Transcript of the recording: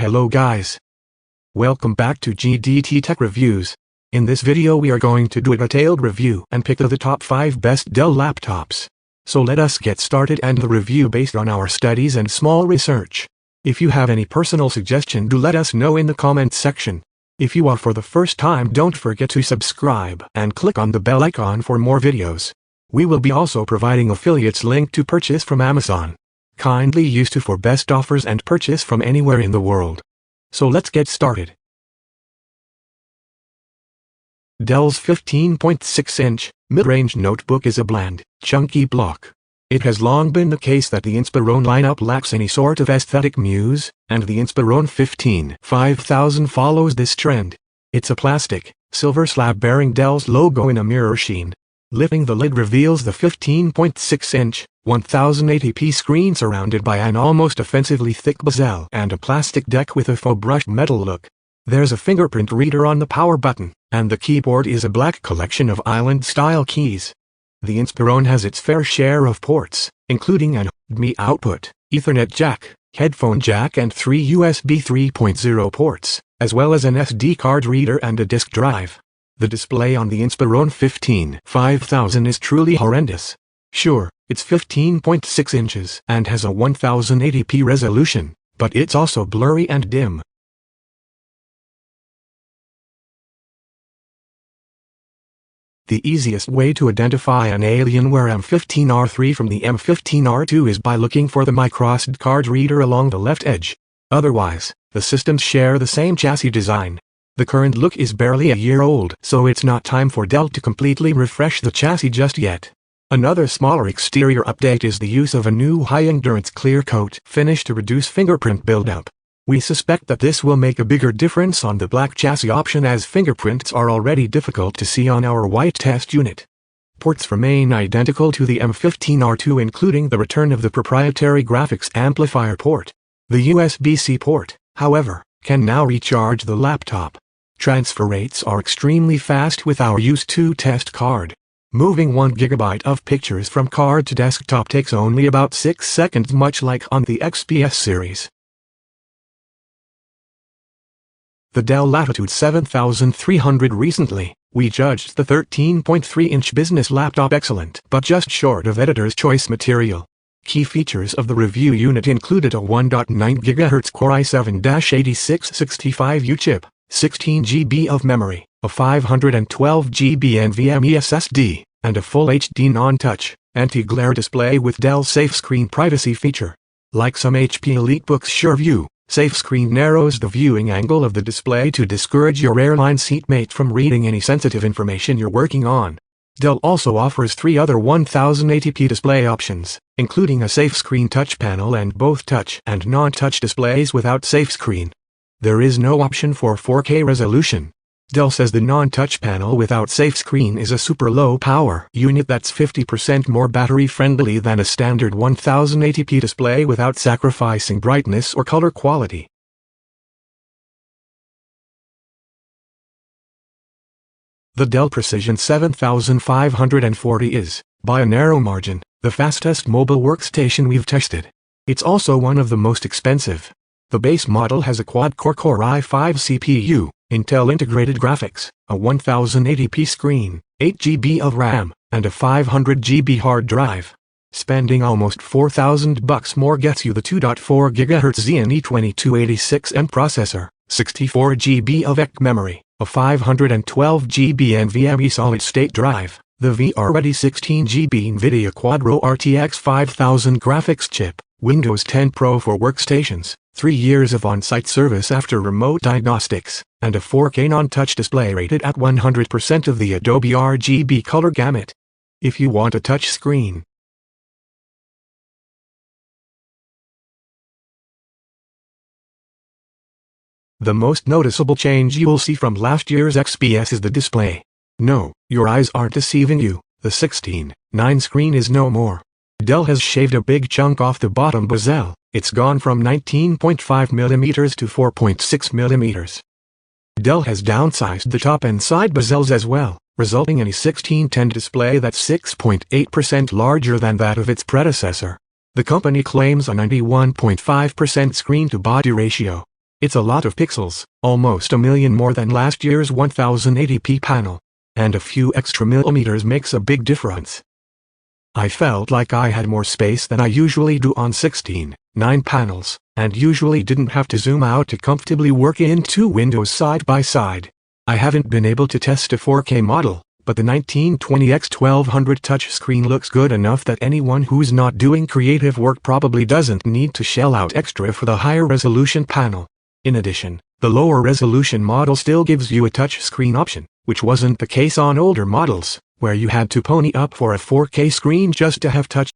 Hello guys. Welcome back to GDT Tech Reviews. In this video we are going to do a detailed review and pick the top 5 best Dell laptops. So let us get started and the review based on our studies and small research. If you have any personal suggestion, do let us know in the comments section. If you are for the first time, don't forget to subscribe and click on the bell icon for more videos. We will be also providing affiliates link to purchase from Amazon. Kindly use to for best offers and purchase from anywhere in the world. So let's get started. Dell's 15.6-inch mid-range notebook is a bland, chunky block. It has long been the case that the Inspiron lineup lacks any sort of aesthetic muse, and the Inspiron 5000 follows this trend. It's a plastic, silver slab bearing Dell's logo in a mirror sheen. Lifting the lid reveals the 15.6-inch, 1080p screen surrounded by an almost offensively thick bezel and a plastic deck with a faux brushed metal look. There's a fingerprint reader on the power button, and the keyboard is a black collection of island-style keys. The Inspiron has its fair share of ports, including an HDMI output, Ethernet jack, headphone jack and 3 USB 3.0 ports, as well as an SD card reader and a disk drive. The display on the Inspiron 5000 is truly horrendous. Sure, it's 15.6 inches and has a 1080p resolution, but it's also blurry and dim. The easiest way to identify an Alienware M15R3 from the M15R2 is by looking for the microSD card reader along the left edge. Otherwise, the systems share the same chassis design. The current look is barely a year old, so it's not time for Dell to completely refresh the chassis just yet. Another smaller exterior update is the use of a new high-endurance clear coat finish to reduce fingerprint buildup. We suspect that this will make a bigger difference on the black chassis option, as fingerprints are already difficult to see on our white test unit. Ports remain identical to the M15R2, including the return of the proprietary graphics amplifier port. The USB-C port, however, can now recharge the laptop. Transfer rates are extremely fast with our U2 test card. Moving 1 GB of pictures from card to desktop takes only about 6 seconds, much like on the XPS series. The Dell Latitude 7300. Recently, we judged the 13.3-inch business laptop excellent but just short of editor's choice material. Key features of the review unit included a 1.9 GHz Core i7-8665U chip, 16 GB of memory, a 512 GB NVMe SSD, and a Full HD non-touch, anti-glare display with Dell's SafeScreen privacy feature. Like some HP EliteBooks SureView, SafeScreen narrows the viewing angle of the display to discourage your airline seatmate from reading any sensitive information you're working on. Dell also offers 3 other 1080p display options, including a SafeScreen touch panel and both touch and non-touch displays without SafeScreen. There is no option for 4K resolution. Dell says the non-touch panel without SafeScreen is a super low-power unit that's 50% more battery-friendly than a standard 1080p display without sacrificing brightness or color quality. The Dell Precision 7540 is, by a narrow margin, the fastest mobile workstation we've tested. It's also one of the most expensive. The base model has a quad-core Core i5 CPU, Intel integrated graphics, a 1080p screen, 8 GB of RAM, and a 500 GB hard drive. Spending almost $4,000 more gets you the 2.4 GHz Xeon E2286M processor, 64 GB of EC memory, a 512 GB NVMe solid-state drive, the VR-ready 16 GB NVIDIA Quadro RTX 5000 graphics chip, Windows 10 Pro for workstations, 3 years of on-site service after remote diagnostics, and a 4K non-touch display rated at 100% of the Adobe RGB color gamut. If you want a touch screen, the most noticeable change you will see from last year's XPS is the display. No, your eyes aren't deceiving you, the 16:9 screen is no more. Dell has shaved a big chunk off the bottom bezel. It's gone from 19.5mm to 4.6mm. Dell has downsized the top and side bezels as well, resulting in a 16:10 display that's 6.8% larger than that of its predecessor. The company claims a 91.5% screen-to-body ratio. It's a lot of pixels, almost a million more than last year's 1080p panel. And a few extra millimeters makes a big difference. I felt like I had more space than I usually do on 16:9 panels, and usually didn't have to zoom out to comfortably work in two windows side by side. I haven't been able to test a 4K model, but the 1920x1200 touchscreen looks good enough that anyone who's not doing creative work probably doesn't need to shell out extra for the higher resolution panel. In addition, the lower resolution model still gives you a touchscreen option, which wasn't the case on older models, where you had to pony up for a 4K screen just to have touch.